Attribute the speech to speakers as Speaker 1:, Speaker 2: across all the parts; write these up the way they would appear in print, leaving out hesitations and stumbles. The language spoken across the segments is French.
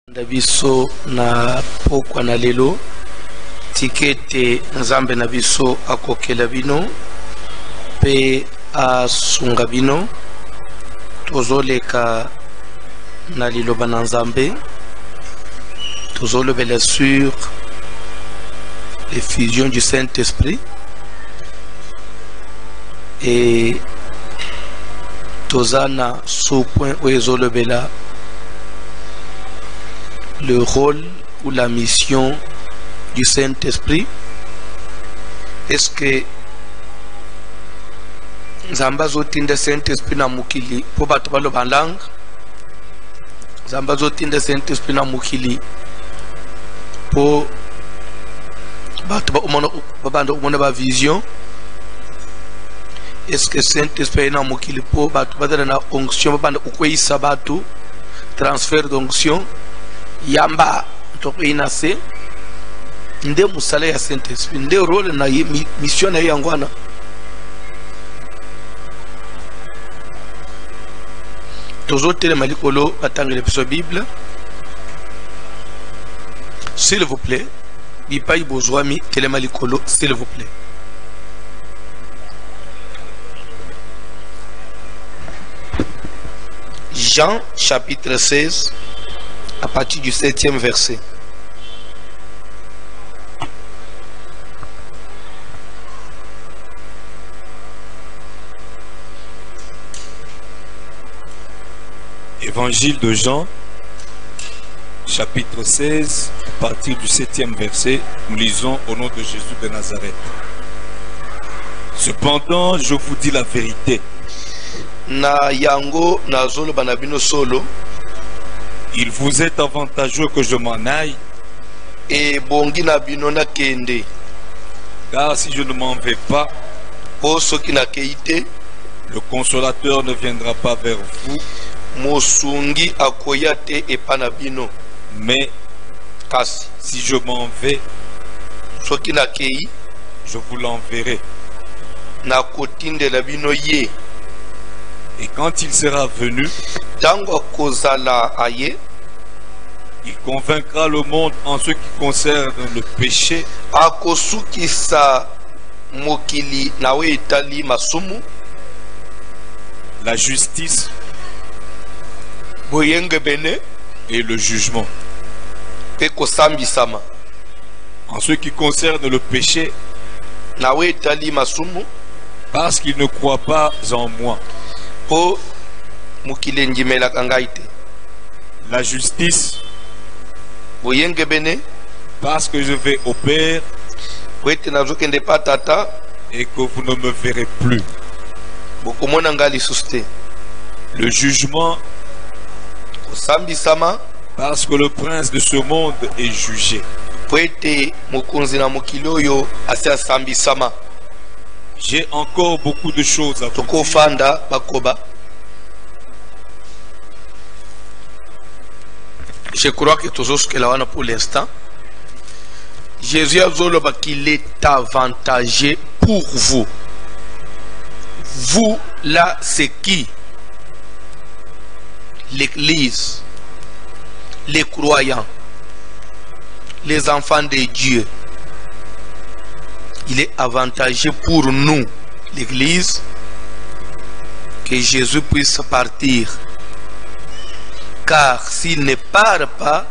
Speaker 1: Ndabiso na pokwa na lelo tikete nzambe na biso akokela bino pe asunga bino tozoleka na liloba na nzambe tozolobela sur l'effusion du Saint-Esprit et tozana sous point où ezolobela le rôle ou la mission du Saint-Esprit. Est-ce que Zambazo tinde Saint-Esprit na mukili po bato balo balang Zambazo tinde Saint-Esprit na mukili po bato ba vision. Est-ce que Saint-Esprit na mukili po bato badana na onction banda ukweisa bato transfert d'onction yamba toko inase nde musala ya Saint-Esprit nde role na mission na yangwana tozotele malikolo batangele biso Bible s'il vous plaît bipai bozwami tele malikolo s'il vous plaît. Jean chapitre 16 à partir du 7e verset.
Speaker 2: Évangile de Jean, chapitre 16, à partir du 7e verset, nous lisons au nom de Jésus de Nazareth. Cependant, je vous dis la vérité.
Speaker 1: Na yango na zolo banabino solo.
Speaker 2: Il vous est avantageux que je m'en aille.
Speaker 1: Et bongina binona kende.
Speaker 2: Car si je ne m'en vais pas,
Speaker 1: le
Speaker 2: consolateur ne viendra pas vers vous.
Speaker 1: Mosungi akoyate epanabino.
Speaker 2: Mais si je m'en vais, je vous l'enverrai.
Speaker 1: Na kotinde la bino ye.
Speaker 2: Et quand il sera venu, il convaincra le monde en ce qui concerne le péché, la justice et le jugement. En ce qui concerne le péché, parce qu'il ne croit pas en moi. La justice, parce que je vais au Père et que vous ne me verrez plus. Le jugement, parce que le prince de ce monde est jugé. J'ai encore beaucoup de choses à vous dire.
Speaker 1: Je crois que tous ceux qui là pour l'instant, Jésus a dit qu'il est avantagé pour vous. Vous là, c'est qui? L'Église, les croyants, les enfants de Dieu. Il est avantagé pour nous, l'Église, que Jésus puisse partir. Car s'il ne part pas,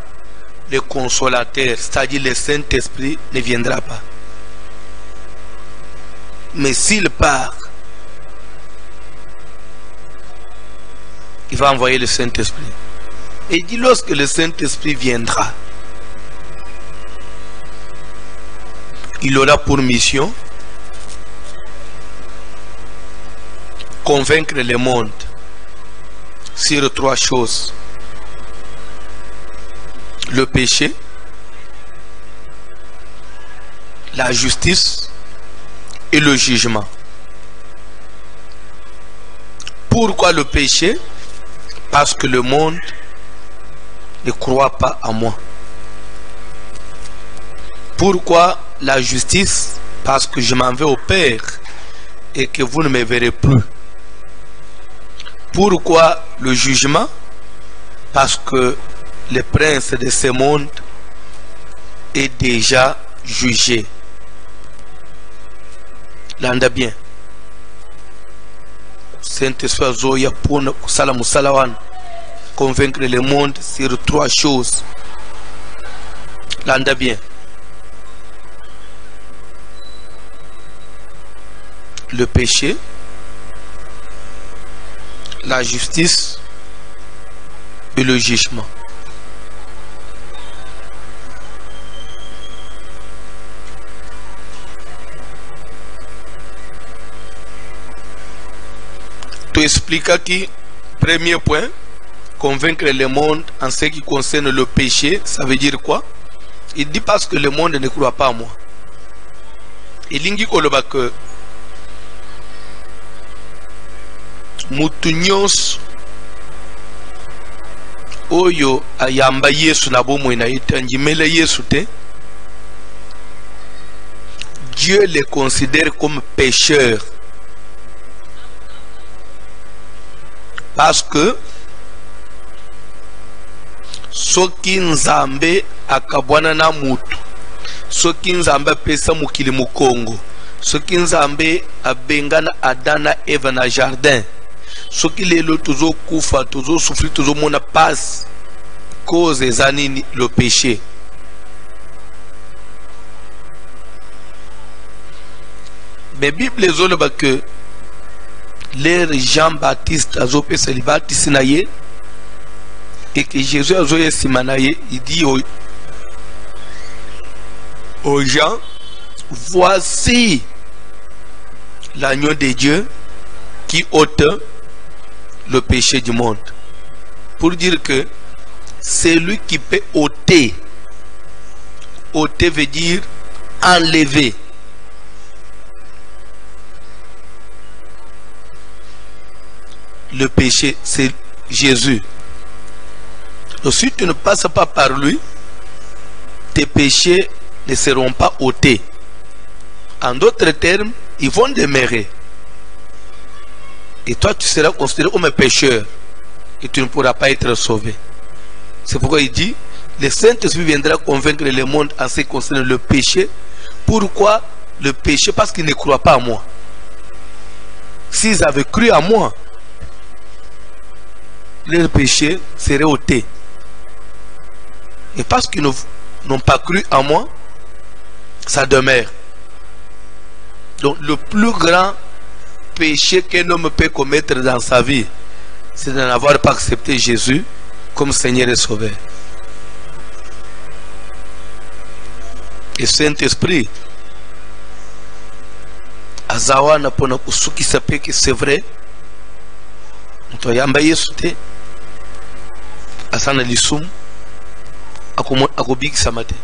Speaker 1: le consolateur, c'est-à-dire le Saint-Esprit, ne viendra pas. Mais s'il part, il va envoyer le Saint-Esprit. Et il dit lorsque le Saint-Esprit viendra, il aura pour mission convaincre le monde sur 3 choses. Le péché, la justice et le jugement. Pourquoi le péché? Parce que le monde ne croit pas à moi. Pourquoi la justice? Parce que je m'en vais au Père et que vous ne me verrez plus. Pourquoi le jugement? Parce que le prince de ce monde est déjà jugé. Landa bien. Saint-Esprit Zoya pour convaincre le monde sur 3 choses. Landa bien. Le péché, la justice et le jugement. Tu expliques qui, premier point, convaincre le monde en ce qui concerne le péché, ça veut dire quoi? Il dit parce que le monde ne croit pas à moi. Il dit que mutu nyonso oyo ayamba Yesu na bomoi na ye andimela Yesu te, Dieu les considère comme pécheurs parce que soki Nzambe akabwana na mutu, soki Nzambe apesa mokili mokongo, soki Nzambe abengana Adam na Eva na jardin, soki lelo tozo kufa, tozo souffrir, tozo mona passe cause ezanini le péché. Mais Bible zoloba que l'air Jean-Baptiste azo pesa li baptiste na ye et que Jésus azo yesima na ye, il dit aux gens, voici l'agneau de Dieu qui ôte le péché du monde. Pour dire que c'est lui qui peut ôter. Ôter veut dire enlever. Le péché, c'est Jésus. Donc si tu ne passes pas par lui, tes péchés ne seront pas ôtés. En d'autres termes, ils vont demeurer. Et toi, tu seras considéré comme un pécheur. Et tu ne pourras pas être sauvé. C'est pourquoi il dit, le Saint-Esprit viendra convaincre le monde en ce qui concerne le péché. Pourquoi le péché? Parce qu'ils ne croient pas à moi. S'ils avaient cru à moi, leur péché serait ôté. Et parce qu'ils n'ont pas cru à moi, ça demeure. Donc le plus grand péché qu'un homme peut commettre dans sa vie, c'est de n'avoir pas accepté Jésus comme Seigneur et Sauveur. Et Saint-Esprit, azawana pona kusuki sape que c'est vrai, to yamba Yesu te, asana lisum, akobiki samate.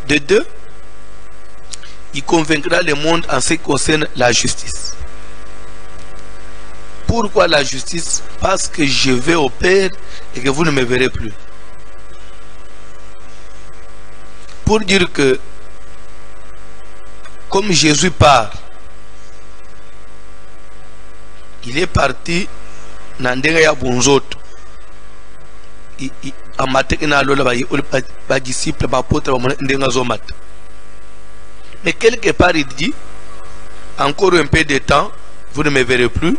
Speaker 1: De deux, il convaincra le monde en ce qui concerne la justice. Pourquoi la justice? Parce que je vais au Père et que vous ne me verrez plus. Pour dire que, comme Jésus part, il est parti dans des bonzoto. A matin na lola ba disciple ba apôtre ba ndenga zomat. Mais quelque part il dit, encore un peu de temps vous ne me verrez plus,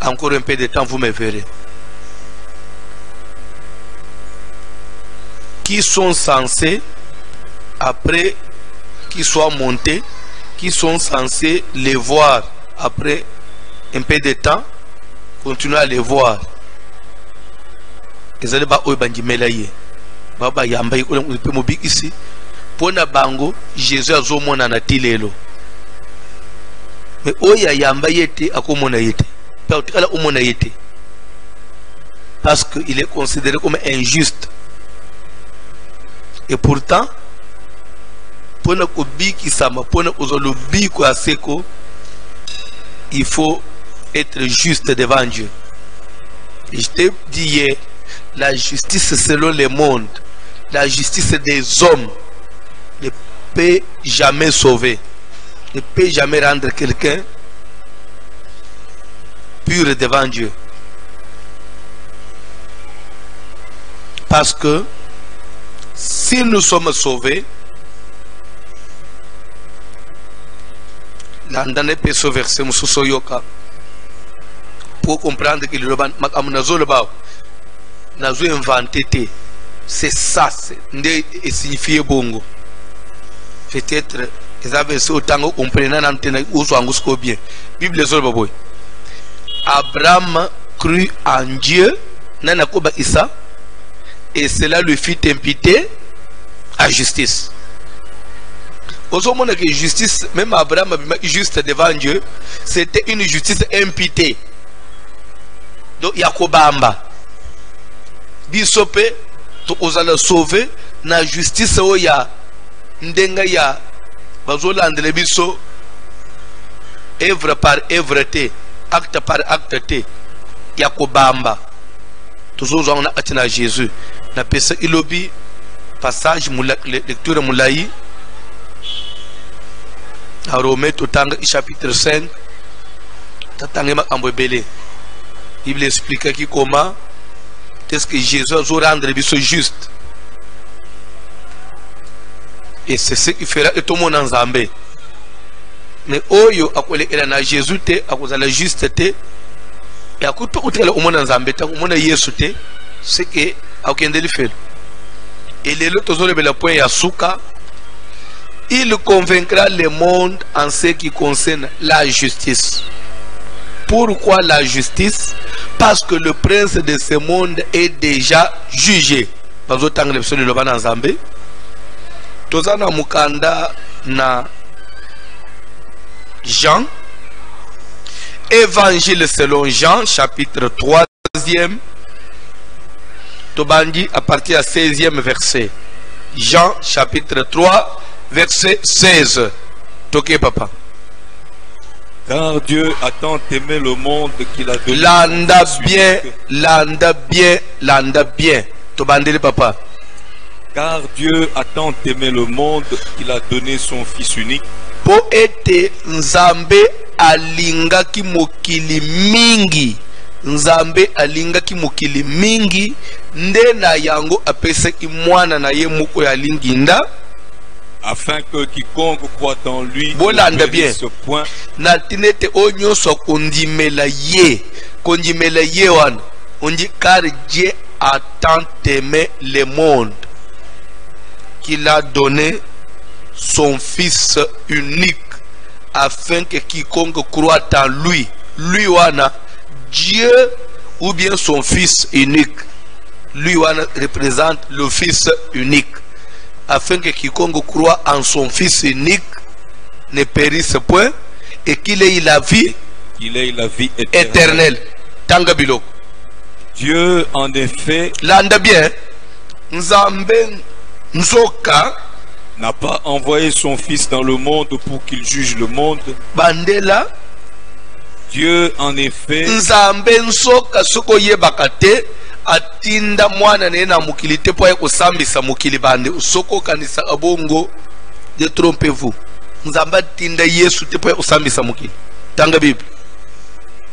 Speaker 1: encore un peu de temps vous me verrez. Qui sont censés, après qu'ils soient montés, qui sont censés les voir après un peu de temps, continuer à les voir. Ezali ba oyo bandimela ye baba yamba ikola mpe mobikisi pona bango Jésus azomona na tilelo. Mais oya yamba yete akomona yete pa omona yete parce qu'il est considéré comme injuste. Et pourtant pona kobikisa ma pona ozolobiko aseko, il faut être juste devant Dieu. Et je t'ai dit hier, la justice selon le monde, la justice des hommes ne peut jamais sauver, ne peut jamais rendre quelqu'un pur devant Dieu. Parce que si nous sommes sauvés, l'andane peut se verser mususoyoka pour comprendre que le makamunazo le ba nazo inventé. C'est ça, c'est signifié bongo. Peut-être ils avaient ce autant qu'on comprenait n'antenne ou soit bien. Bible les autres boy. Abraham crut en Dieu, nanakoba Issa, et cela lui fit imputer à justice. Au moment que justice, même Abraham juste devant Dieu, c'était une justice imputée. Donc Yakobamba. Bisope, to ozala sauver na justice oya ndenga ya bazolandele biso œuvre par œuvre te, acte par acte te, Yakobamba. Toujours on a atteint Jésus. Na pesa ilobi passage lecture moulaï. À Romains chapitre 5, Tatangema Ambebele. Il explique qui comment est-ce que Jésus a rendre biso juste. Et c'est ce qui fera et tout le monde en Zambé. Mais oyo akwele na Jésus te akoza la juste te et akupe utela au monde en Zambé ta au monde Yesu te c'est que akende li fait. Et les autres ont le point ya suka. Il convaincra le monde en ce qui concerne la justice. Pourquoi la justice? Parce que le prince de ce monde est déjà jugé. Tozana mukanda na Jean. Évangile selon Jean, chapitre 3e. Tobandi à partir du 16e verset. Jean, chapitre 3. Verset 16. Toké papa.
Speaker 2: Car Dieu a tant aimé le monde qu'il a donné.
Speaker 1: Landa bien. Tobandele papa.
Speaker 2: Car Dieu a tant aimé le monde qu'il a donné son Fils unique.
Speaker 1: Po ete nzambe alinga ki mokili mingi. Nzambe alinga ki mokili mingi. Nde na yango apese ki mwana na ye moko ya linginda.
Speaker 2: Afin que quiconque croit en lui
Speaker 1: ne bien
Speaker 2: ce point.
Speaker 1: Natinete onyo so kondimela ye wan. On dit car Dieu a tant aimé le monde qu'il a donné son Fils unique afin que quiconque croit en lui wana Dieu ou bien son Fils unique. Lui wana représente le Fils unique. Afin que quiconque croit en son Fils unique ne périsse point et qu'il ait la vie, éternelle. Tangabilo.
Speaker 2: Dieu en effet
Speaker 1: l'anda bien Nzambe Nzoka
Speaker 2: n'a pas envoyé son Fils dans le monde pour qu'il juge le monde.
Speaker 1: Bandela.
Speaker 2: Dieu en effet
Speaker 1: Nzambe Nzoka soko yebakate atinda mwana na mukili te po ekosambisa mukili bande usoko kanisa abongo. Détrompez-vous. Nzamba tinda Yesu te po ekosambisa mukili. Tanga Bible.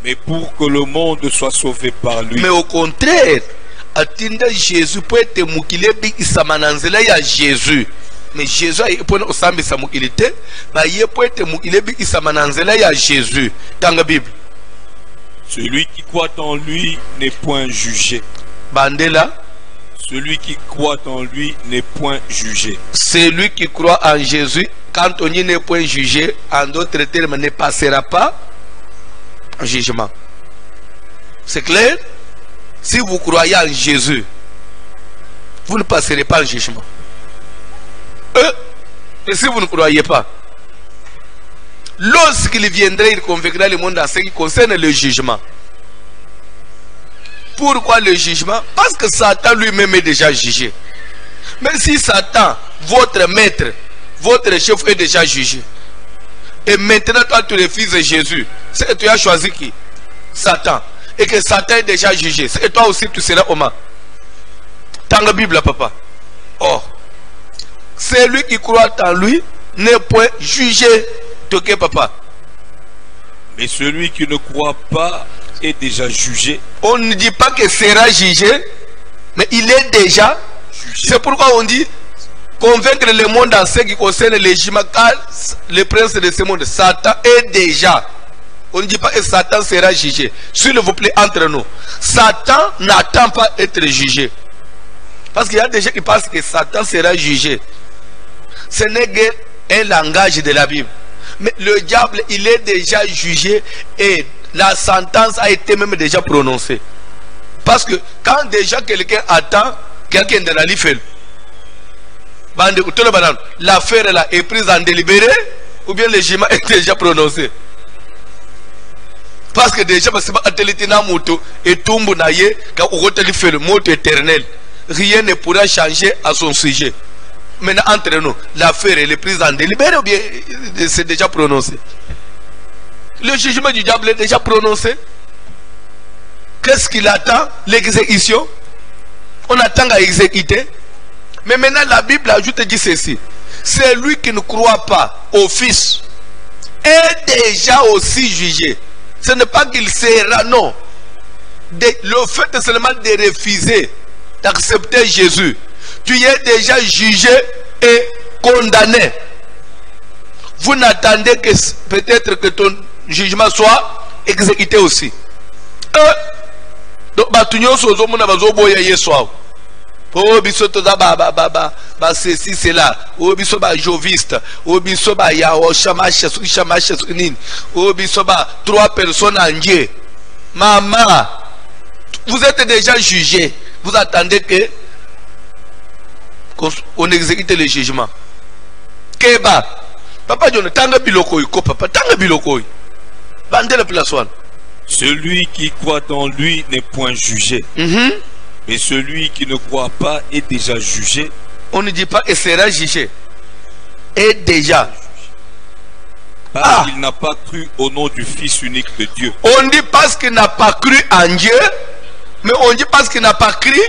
Speaker 2: Mais pour que le monde soit sauvé par lui.
Speaker 1: Mais au contraire, atinda Jésus po ete mukili bi isamananzela ya Jésus. Mais Jésus a po ekosambisa mukili te, ba ye po ete mukili bi isamananzela ya Jésus. Tanga Bible.
Speaker 2: Celui qui croit en lui n'est point jugé.
Speaker 1: Bandela.
Speaker 2: Celui qui croit en lui n'est point jugé.
Speaker 1: Celui qui croit en Jésus, quand on y n'est point jugé, en d'autres termes, ne passera pas en jugement. C'est clair? Si vous croyez en Jésus, vous ne passerez pas en jugement. Et si vous ne croyez pas, lorsqu'il viendra, il convaincra le monde en ce qui concerne le jugement. Pourquoi le jugement? Parce que Satan lui-même est déjà jugé. Mais si Satan, votre maître, votre chef est déjà jugé, et maintenant toi tu refuses Jésus, c'est que tu as choisi qui? Satan. Et que Satan est déjà jugé, c'est que toi aussi tu seras homme. Dans la Bible, papa. Oh, celui qui croit en lui n'est point jugé. Ok, papa.
Speaker 2: Mais celui qui ne croit pas est déjà jugé.
Speaker 1: On ne dit pas que sera jugé. Mais il est déjà jugé. C'est pourquoi on dit convaincre le monde en ce qui concerne les jugements, car le prince de ce monde, Satan, est déjà. On ne dit pas que Satan sera jugé. S'il vous plaît, entre nous, Satan n'attend pas être jugé. Parce qu'il y a des gens qui pensent que Satan sera jugé. Ce n'est qu'un langage de la Bible. Mais le diable, il est déjà jugé et la sentence a été même déjà prononcée. Parce que quand déjà quelqu'un attend, quelqu'un de la l'ifel, l'affaire là est prise en délibéré ou bien le jugement est déjà prononcé. Parce que déjà, parce que et tombe naïe, quand on fait le mot éternel, rien ne pourra changer à son sujet. Maintenant, entre nous, l'affaire est prise en délibéré ou bien c'est déjà prononcé? Le jugement du diable est déjà prononcé. Qu'est-ce qu'il attend? L'exécution. On attend à exécuter. Mais maintenant, la Bible ajoute et dit ceci: c'est lui qui ne croit pas au Fils est déjà aussi jugé. Ce n'est pas qu'il sera, non. Le fait seulement de refuser d'accepter Jésus, tu es déjà jugé et condamné. Vous n'attendez que peut-être que ton jugement soit exécuté aussi. Donc, oh, bisoto da ba ceci cela. Oh, biso ba joviste. Oh, biso ba ya o shamacha nin. Oh, biso ba 3 personnes en Dieu. Maman, vous êtes déjà jugé. Vous attendez que on exécute le jugement. Keba. Papa John, tanga biloko ko papa, tanga biloko. Bande le place one.
Speaker 2: Celui qui croit en lui n'est point jugé. Mais celui qui ne croit pas est déjà jugé.
Speaker 1: On ne dit pas et sera jugé. Est déjà.
Speaker 2: Parce qu'il n'a pas cru au nom du Fils unique de Dieu.
Speaker 1: On dit parce qu'il n'a pas cru en Dieu. Mais on dit parce qu'il n'a pas cru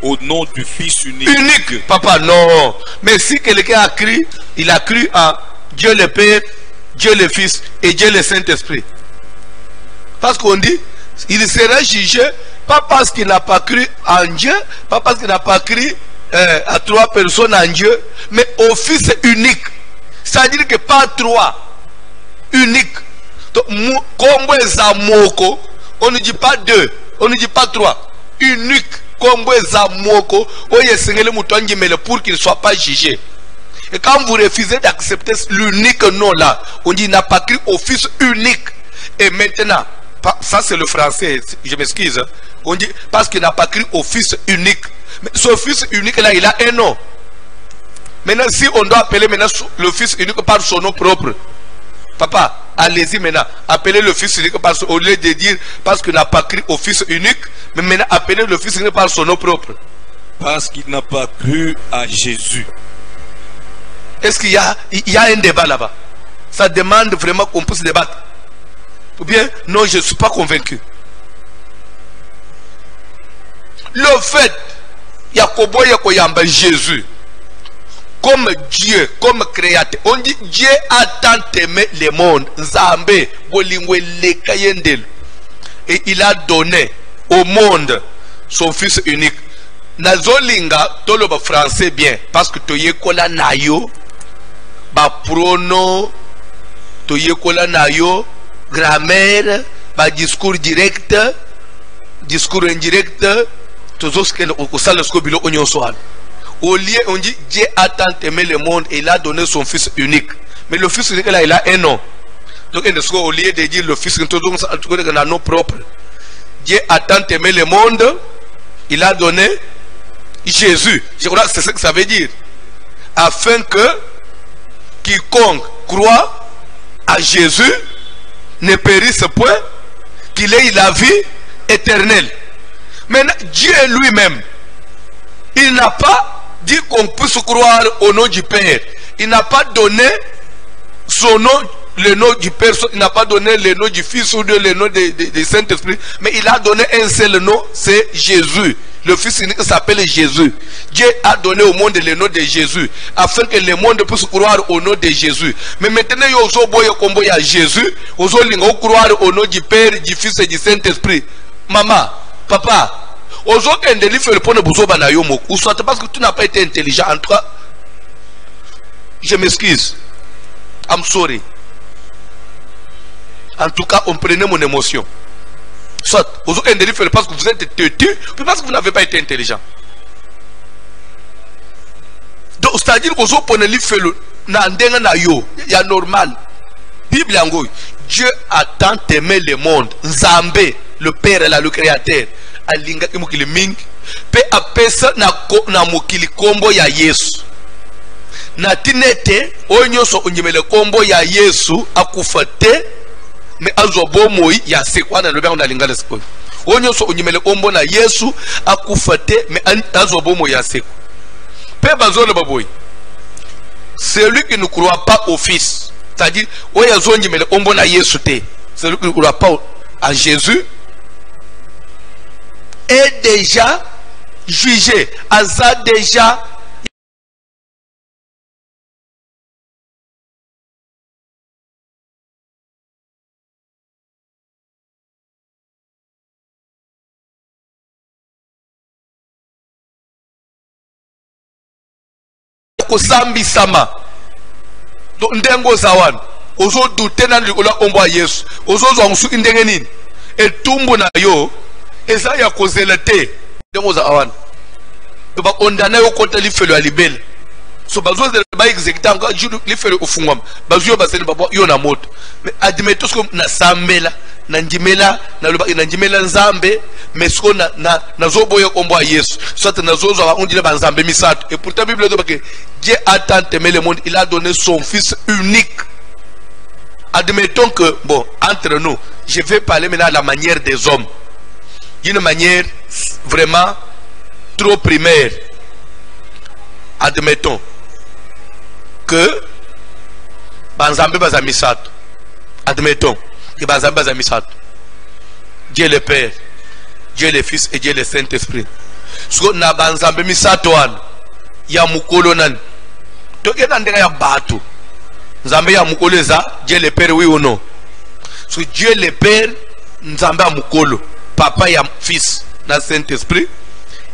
Speaker 2: au nom du Fils unique de Dieu.
Speaker 1: Papa, non. Mais si quelqu'un a cru, il a cru en Dieu le Père, Dieu le Fils et Dieu le Saint-Esprit. Parce qu'on dit, il sera jugé. Pas parce qu'il n'a pas cru en Dieu, pas parce qu'il n'a pas cru à 3 personnes en Dieu, mais au Fils unique. C'est-à-dire que pas 3, unique. Donc, on ne dit pas 2, on ne dit pas 3, unique. Pour qu'il ne soit pas jugé. Et quand vous refusez d'accepter l'unique nom là, on dit il n'a pas cru au Fils unique. Et maintenant, ça c'est le français, je m'excuse. On dit parce qu'il n'a pas cru au Fils unique. Mais ce Fils unique là, il a un nom. Maintenant, si on doit appeler maintenant le Fils unique par son nom propre, papa, allez-y maintenant, appelez le Fils unique par son, au lieu de dire parce qu'il n'a pas cru au Fils unique, mais maintenant appelez le Fils unique par son nom propre.
Speaker 2: Parce qu'il n'a pas cru à Jésus.
Speaker 1: Est-ce qu'il y a un débat là-bas? Ça demande vraiment qu'on puisse débattre. Ou bien, non, je ne suis pas convaincu. Le fait, Yakobo Yakoyamba Jésus, comme Dieu, comme créateur, on dit Dieu a tant aimé le monde, Zambé, Bolingwe, le Kayendel, et il a donné au monde son Fils unique. Nazolinga, toloba français bien, parce que toye kola nayo, ba prono, toye kola nayo, grammaire, ba discours direct, discours indirect, tout ce que au salle scobilo onyon soal. Au lieu, on dit Dieu a tant aimé le monde et il a donné son Fils unique. Mais le Fils unique là, il a un nom. Donc, au lieu de dire le Fils unique, il a un nom propre. Dieu a tant aimé le monde, il a donné Jésus. Je crois que c'est ce que ça veut dire. Afin que quiconque croit à Jésus ne périsse point, qu'il ait la vie éternelle. Maintenant, Dieu lui-même, il n'a pas dit qu'on puisse croire au nom du Père. Il n'a pas donné son nom, le nom du Père, il n'a pas donné le nom du Fils ou le nom du Saint-Esprit, mais il a donné un seul nom, c'est Jésus. Le Fils unique s'appelle Jésus. Dieu a donné au monde le nom de Jésus, afin que le monde puisse croire au nom de Jésus. Mais maintenant, il y a Jésus, il y a croire au nom du Père, du Fils et du Saint-Esprit. Maman, papa, Aujourd'hui, un délit fait le point de Bouzo Banayomo. Ou soit parce que tu n'as pas été intelligent. En tout cas, je m'excuse. I'm sorry. En tout cas, on prenait mon émotion. Soit, aujourd'hui, un délit fait parce que vous êtes têtu, puis parce que vous n'avez pas été intelligent. Donc, c'est-à-dire que vous prenez le fait le Nandenga na yo, il y a normal. Bible yango, Dieu a tant aimé le monde. Nzambe, le Père là, le Créateur. Alinga imukili ming. Pe apesa na mukili kombo ya Yesu. Na tinete, onyoso unyimele kombo ya Yesu akufate. Me azobo moi ya sekwa na lobe on alinga lesko. Onyoso unyimele kombo na Yesu akufate me azobo moi ya sekwa. Pe bazole baboy. Celui qui ne croit pas au Fils, c'est-à-dire, celui qui ne croit pas en Jésus, est déjà jugé. Aza déjà Sambi sama donc ndengo zawan ozo douter na likola ombo Yesu ozo zo ngusu ndenge nini etumbu na yo eza ya kozela te ndengo zawan to ba ondana yo kota lifelo ya libele so bazo ba exécuter encore jour lifelo ofungwa bazo ba sene babo yo na moto mais admettons que na sambela na ndimela na loba na ndimela nzambe mais ko na zoboye kombo Yesu soit na zozo ba ondile ba nzambe misato et pourtant Bible dit que Dieu a tant aimé le monde, il a donné son fils unique. Admettons que, bon, entre nous, je vais parler maintenant à la manière des hommes. D'une manière vraiment trop primaire. Admettons que Banzambe Bazamisato. Admettons que Banzambe Bazamisato. Dieu le Père, Dieu le Fils et Dieu le Saint-Esprit. Ce qu'on a Banzambe Misato, il y a Mukolo nan. Toke nandega ya bato. Nzambe ya mukolo za Dieu le Père oui ou non. So Dieu le Père nzambe ya mukolo, papa ya fils na Saint-Esprit.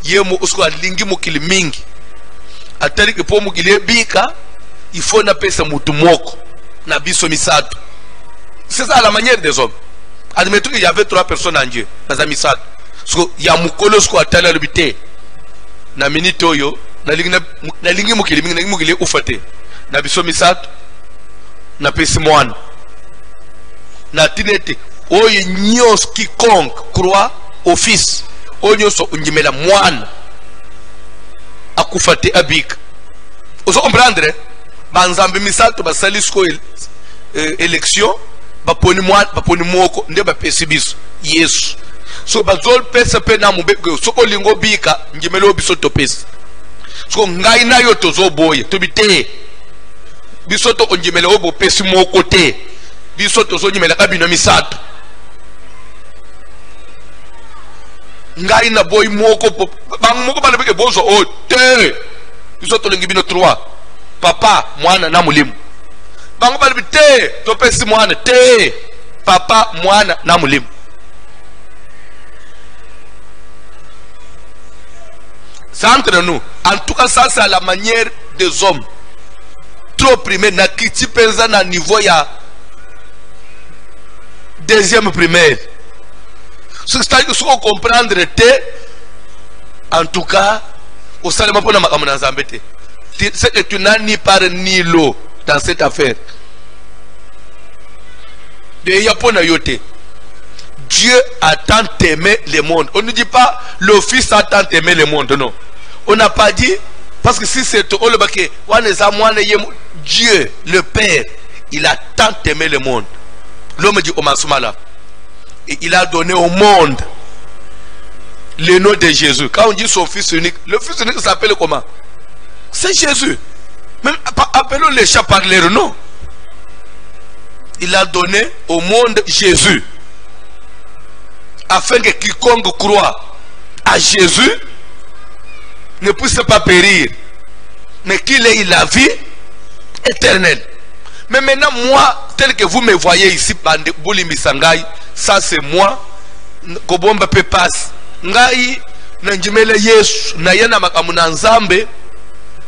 Speaker 1: Yemo usko alingi mukili mingi. Atali ke po mukili bika, il faut na pesa mutu moko na biso misato. C'est ça la manière des hommes. Admettons qu'il y avait 3 personnes en Dieu, na misato. So ya mukolo usko atala lobite. Na minute oyo na lingi mukili ufate na biso misato na pesi mwana na tinete oye nyos quiconque croit au Fils onyoso unjimela mwana akufate abika oso comprendre banzambe misato basalisko élection baponi mwana baponi moko nde bapesi biso Yesu so bazol pesa pe na mubeko so olingo bika njimelo biso topesi so ngai na yo tozo boye tobite biso to onjimele obo pesi moko te biso tozo njimela kabino misato ngai na boy moko bang moko bana beke bozo o te biso to lengi bino 3 papa mwana na mulimu bang bana bite to pesi mwana te papa mwana na mulimu. C'est entre nous. En tout cas, ça c'est la manière des hommes. Trop primaire, na kiti penza na niveau ya deuxième primaire. C'est-à-dire que ce qu'on comprendre te, en tout cas, au salama pona makamuna nzambete. C'est que tu n'as ni part ni l'eau dans cette affaire. De yapona yote. Dieu a tant aimé le monde. On ne dit pas le Fils a tant aimé le monde, non. On n'a pas dit, parce que si c'est Dieu, le Père, il a tant aimé le monde. L'homme dit Omasumala. Et il a donné au monde le nom de Jésus. Quand on dit son fils unique, le fils unique s'appelle comment? C'est Jésus. Même appelons les chats par leur nom. Il a donné au monde Jésus. Afin que quiconque croit à Jésus ne puisse pas périr, mais qu'il ait la vie éternelle. Mais maintenant, moi, tel que vous me voyez ici, ça c'est moi. Kobomba pe passe. Ngai, na njimele Yesu na yena makamu na nzambe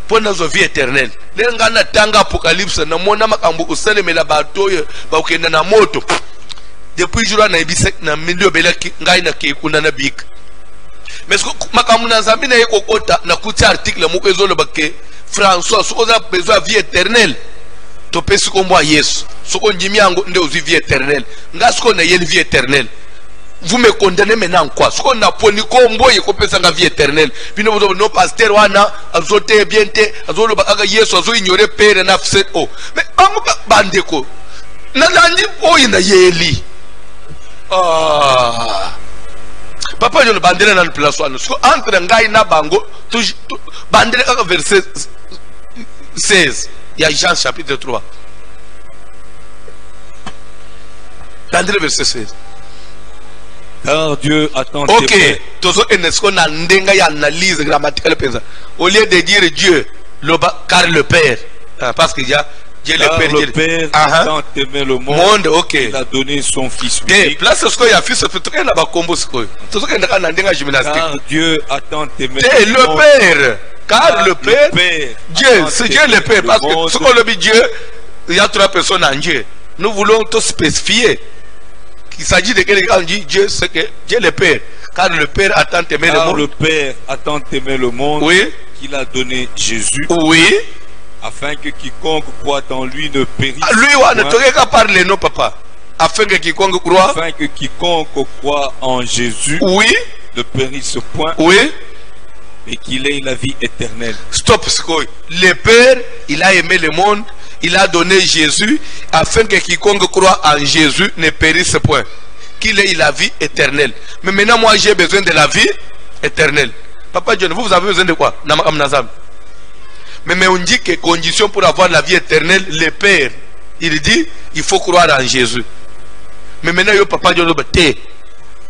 Speaker 1: pona zo vie éternelle lenga na tanga apocalypse na mona makambo usalemela batoyo bakenda na moto depuis jour na ibise na milio bela ngai na kekunda na bik mais makambo na nzambe na yekokota na kuti article moko ezolo bakke François soko za besoin vie éternelle to pesi kombo a Yesu soko njimi yango nde ozi vie éternelle ngasiko na yeli vie éternelle. Vous me condamnez maintenant quoi? Ce qu'on a poni kombo yeko pesa nga vie éternelle. Bino bozo no pasteur wana azote biente azolo bakaga Yesu azo ignorer père na fset o. Mais bango bandeko. Nalandi oyina yeli. Ah. Papa je le bandele na place wana. So entre ngai na bango bandele kaka verset 16. Il y a Jean chapitre 3. Bandele verset 16.
Speaker 2: Car Dieu attend
Speaker 1: tes pères. Analyse grammaticale. Au lieu de dire Dieu, car le Père, parce qu'il y a Dieu le Père.
Speaker 2: Le Père tant aimé le monde, il a donné son Fils unique.
Speaker 1: Car
Speaker 2: Dieu attend aimé
Speaker 1: le Père. Car le Père, Dieu, c'est Dieu le Père. Parce que ce qu'on le dit Dieu, il y a trois personnes en Dieu. Nous voulons tout spécifier. Il s'agit de quelqu'un qui dit Dieu, c'est que Dieu le Père. Car le Père a tant aimé le monde.
Speaker 2: Le Père a tant aimé le monde,
Speaker 1: oui,
Speaker 2: qu'il a donné Jésus.
Speaker 1: Oui.
Speaker 2: Afin que quiconque croit en lui ne périsse
Speaker 1: lui, on ne te pas parler, non, papa. Afin que quiconque croit.
Speaker 2: Afin que quiconque croit en Jésus,
Speaker 1: oui,
Speaker 2: ne périsse point.
Speaker 1: Oui.
Speaker 2: Et qu'il ait la vie éternelle.
Speaker 1: Stop, le Père, il a aimé le monde. Il a donné Jésus afin que quiconque croit en Jésus ne périsse point. Qu'il ait la vie éternelle. Mais maintenant, moi, j'ai besoin de la vie éternelle. Papa John, vous avez besoin de quoi? Mais on dit que condition pour avoir la vie éternelle, le Père, il dit, il faut croire en Jésus. Mais maintenant, Papa John,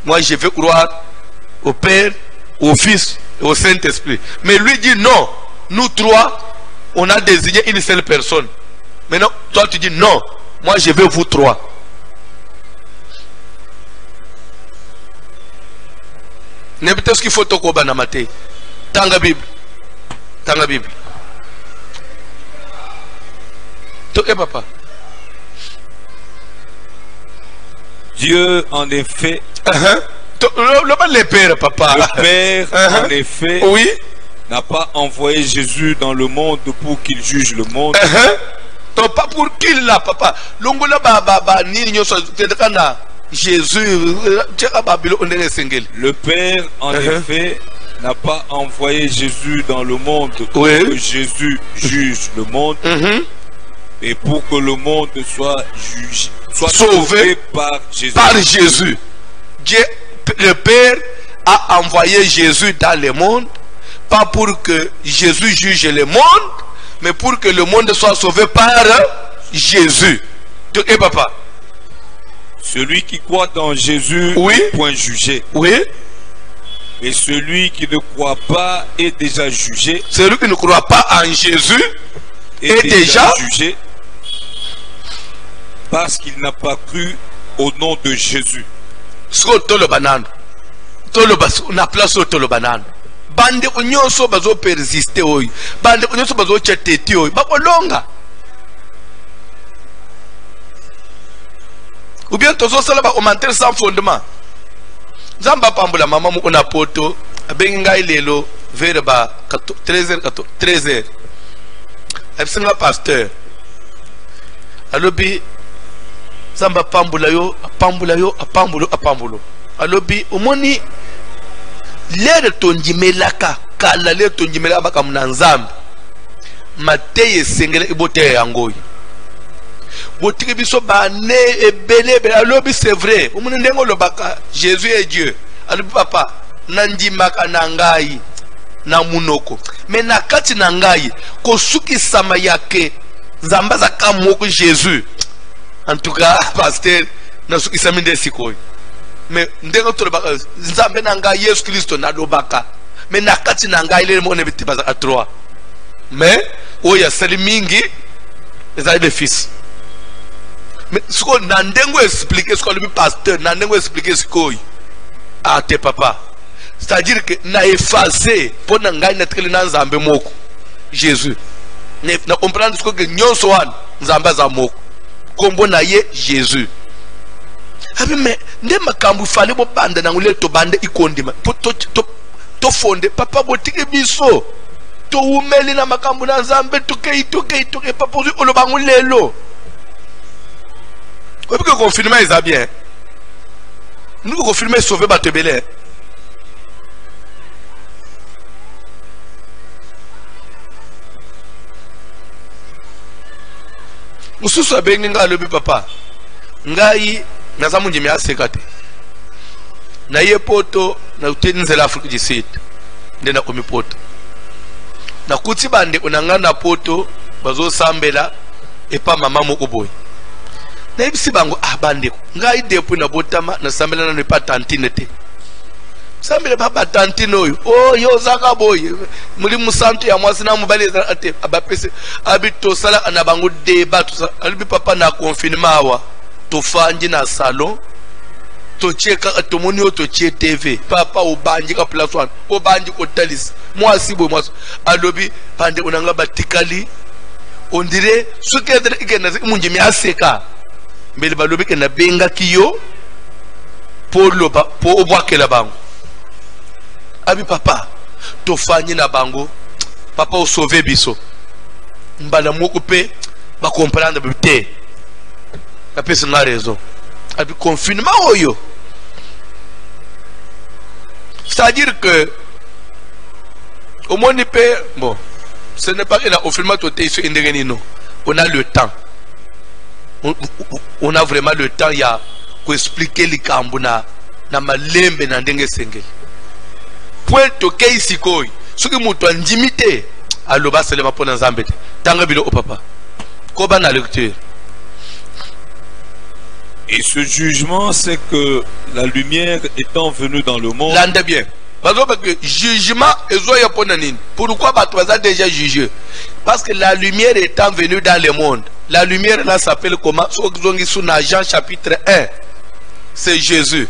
Speaker 1: moi, je veux croire au Père, au Fils et au Saint-Esprit. Mais lui dit non. Nous trois, on a désigné une seule personne. Maintenant, toi tu dis non, moi je veux vous trois. N'importe ce qu'il faut toko banamate. Tanga Bible. Tanga Bible. Toke papa.
Speaker 2: Dieu en effet.
Speaker 1: Le Père, papa.
Speaker 2: Le Père en effet.
Speaker 1: Oui.
Speaker 2: N'a pas envoyé Jésus dans le monde pour qu'il juge le monde.
Speaker 1: Pas pour qu'il l'a, papa. Jésus.
Speaker 2: Le Père, en effet, n'a pas envoyé Jésus dans le monde pour que Jésus juge le monde. Et pour que le monde soit sauvé par Jésus.
Speaker 1: Par Jésus. Dieu, le Père a envoyé Jésus dans le monde. Pas pour que Jésus juge le monde, mais pour que le monde soit sauvé par Jésus. Et papa.
Speaker 2: Celui qui croit en Jésus n'est point jugé.
Speaker 1: Oui.
Speaker 2: Et celui qui ne croit pas est déjà jugé.
Speaker 1: Celui qui ne croit pas en Jésus est déjà
Speaker 2: jugé parce qu'il n'a pas cru au nom de Jésus.
Speaker 1: Bande nyonso bazo persister oy bande nyonso bazo chateti oy bakolonga ou bien tozo sala ba commentaire sans fondement zamba pambula mama mu na poto abenga ilelo vers ba 13h absinga pasteur alobi zamba pambula yo apambulo alobi omoni lere tondimelaka kala lere tondimelaka baka muna nzambe mateye sengele ibote yangoyi botiki biso bane ebele alobi c'est vrai omuni ndengo lobaka Jésus est Dieu alobi papa nandimaka na ngai na munoko mais na kati na ngai kosukisama yake nzambe azaka moko Jésus en tout cas pasteur nasukisami nde sikoyi mais ndengo tolobaka nzambe na ngai Yesu Kristo na lobaka mais na kati na ngai lele mone biti baza a 3 mais oya sali mingi ezali le fils mais ce qu'on a ndengo expliquer ce qu'on lui pasteur na ndengo expliquer ce qu'on a te papa c'est-à-dire que na effacé pour na ngai na tikeli na nzambe moko Jésus na comprendre ce que nyonso wana nzambe za moko kombo na ye Jésus. Abi me nde makambu fale bo banda na ngule to bande ikondima to fonde papa botike biso to umeli na makambu na nzambe toke papa ozi oloba ngulelo. Ko bi ko confirmer ça bien. Nous ko confirmer sauver batebele. Mususu abengi nga lobi papa ngai naza munjimi asekate na ye poto na utenizela Afrika du Sud ndena komi poto na kuti bande unangana poto bazo sambela epa mama moko boy na ibisi bango abande ngai depo na botama na sambela na nepa tantine te sambela baba tantine oyo oh yo zaka boy muri musantu ya mwasi na mubaleza ate abapese abito sala na bango débat tout ça alibi papa na confinement awa to fanji na salon to cheka to moni to che TV papa obanji ka place one obanji ko talis mwasi boy mwasi alobi pande unanga batikali on dirait ce que ikena munjimi aseka mbele balobi ke na benga kiyo pour loba pour obwakela bango abi papa to fanyi na bango papa o sauver biso mbala moko pe ba comprendre bete la personne a raison abi confinement oyo c'est-à-dire que au moins bon ce n'est pas que la confinement toté sur indegenino on a le temps on a vraiment le temps ya ko expliquer likambo na malembe na ndenge sengeli point toke isikoi soki mutu andimite aloba selema pona nzambe te tanga bilo o papa ko bana lecture.
Speaker 2: Et ce jugement, c'est que la lumière étant venue dans le monde.
Speaker 1: L'ande bien. Parce que jugement est pourquoi tu as déjà jugé? Parce que la lumière étant venue dans le monde. La lumière là s'appelle comment? Jean chapitre 1. C'est Jésus.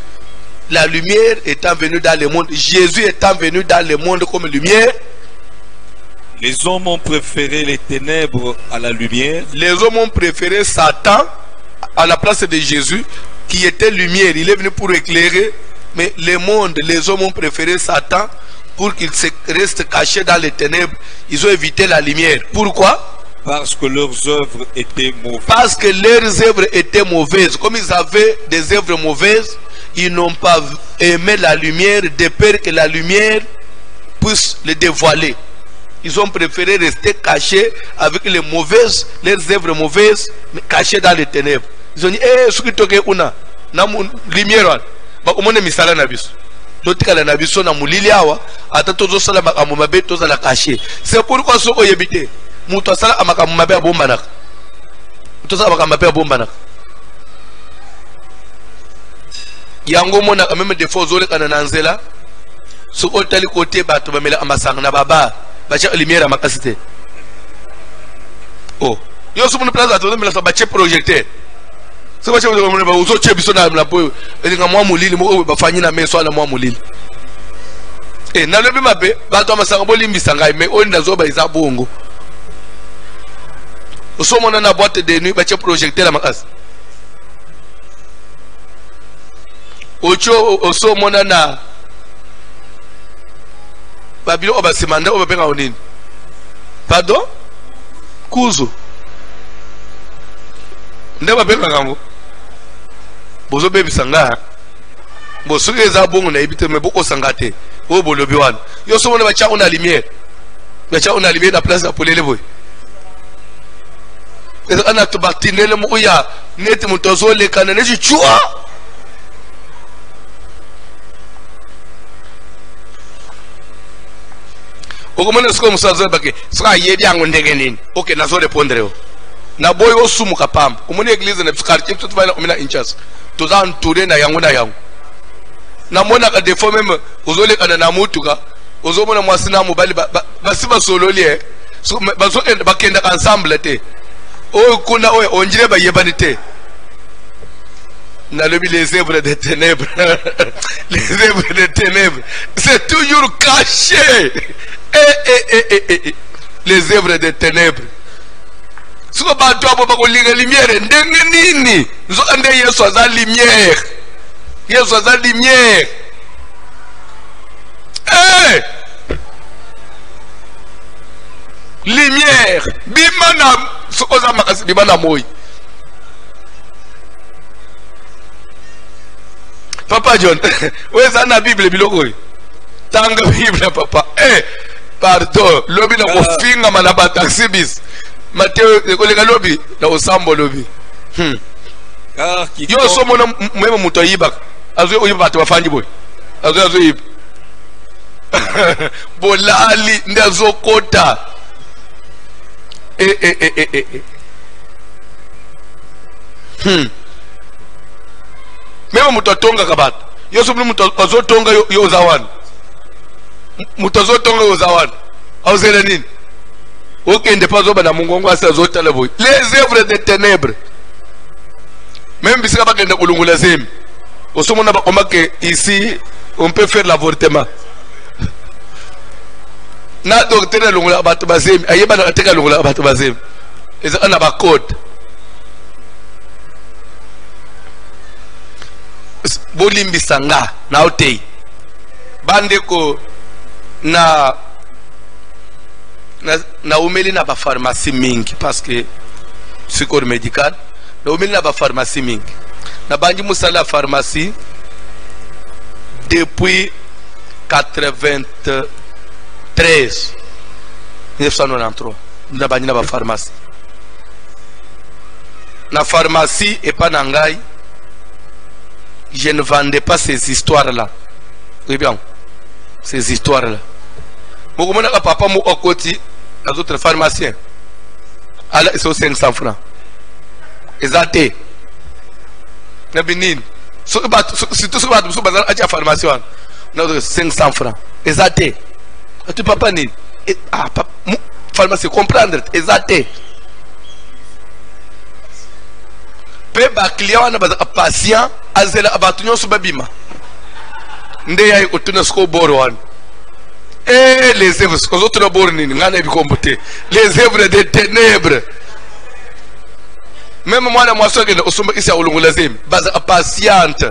Speaker 1: La lumière étant venue dans le monde. Jésus étant venu dans le monde comme lumière.
Speaker 2: Les hommes ont préféré les ténèbres à la lumière.
Speaker 1: Les hommes ont préféré Satan à la place de Jésus qui était lumière. Il est venu pour éclairer. Mais le monde, les hommes ont préféré Satan pour qu'il se reste caché dans les ténèbres. Ils ont évité la lumière. Pourquoi?
Speaker 2: Parce que leurs œuvres étaient mauvaises.
Speaker 1: Parce que leurs œuvres étaient mauvaises. Comme ils avaient des œuvres mauvaises, ils n'ont pas aimé la lumière de peur que la lumière puisse les dévoiler. Ils ont préféré rester cachés avec les mauvaises, leurs œuvres mauvaises, mais cachés dans les ténèbres. Ils ont dit, ce qui toque una, na lumière. Ba umone misala na biso dotikala na biso na mulili awa ata tozo sala makamu mabe toza la caché. C'est pourquoi soko yebite muto sala amakamu mabe abomba toza makamu mabe abomba yango mona même des fois zole kana nanzela soko tali côté bato bamela amasanga na baba bacha lumière makasite oh yo sumu na plaza tozo mela sa bache projecteur. C'est pas que vous avez besoin de la peau. Et quand moi moulin, moi ba fanyi na meso na moi moulin. Et na lebi mabe, ba to masanga bolimbi sanga mais on ndazo ba isa bongo. Oso mona na boîte de nuit ba che projecteur la makas. Ocho oso mona na babilo oba semanda oba benga onini. Pardon? Kuzu. Ndeba benga ngambo. Bozo bebi sanga boso eza bongo na ebite me boko sangate o bolobi wana yo so mona bacha ona lumière na place ya polele boy eza ana to batinele mo ya neti mutozo le kana ne chua okomona siko musazo bake sika yebi yango ndenge nini okay nazo répondre o na boy o sumu kapamba omoni église na quartier tout va na inchas toza entouré na yango na mona ka des fois même ozole kana na mutuka ozomona mwasi na mobali basiba sololi bazo bakenda ensemble te o kuna o onjire ba yebani te les œuvres des ténèbres. Les œuvres des ténèbres. C'est toujours caché. Les œuvres des ténèbres. Si vous avez la lumière, vous avez la lumière. Yesu aza lumière. Lumière. Bimana sokoza makasi bimana moi. Papa John, où est la Bible biloko? Tanga Bible papa. Pardon, lobi na kofinga manaba taxi bis. Matteo kolega lobi na osambo lobi. Yo somo na mwema muto yibaka. Azo oyiba batu bafanji boy. Azo yiba. Bolali ndazo kota. Mema muto tonga kabata. Yo somo muto azo tonga yo zawan. Muto azo tonga yo zawan. Auzele nini? Okende pazo bana mungongo asa azo tala boy. Les œuvres des ténèbres. Même si bakenda kulungula zemi. Osomona bakoma que ici on peut faire l'avortement. Na docteur lungula batu bazemi, ayeba na teka lungula batu bazemi. Eza na ba code. Bolimbi sanga na otei. Bandeko na umeli na ba pharmacie mingi parce que c'est corps médical. Na umeli na ba pharmacie mingi. Na banji musala pharmacie depuis 1993 na banji na ba pharmacie. Na pharmacie et pas nangai, je ne vendais pas ces histoires là. Oui bien, ces histoires là. Beaucoup de papa mou okoti les autres pharmaciens. Alors ils sont 500 francs. Exacté. Nabinin. Si tout ce que tu as fait pharmacien, nous avons 500 francs. Exacté. Tu papa ni. Ah papa, pharmacie comprendre. Exacté. Peba client na patient azela abatunyo subabima. Ndeya utuna sko borwan. Les œuvres, les autres bornes, les œuvres des ténèbres. Même moi, la moisson, je suis ici à Olongolazim, base patiente.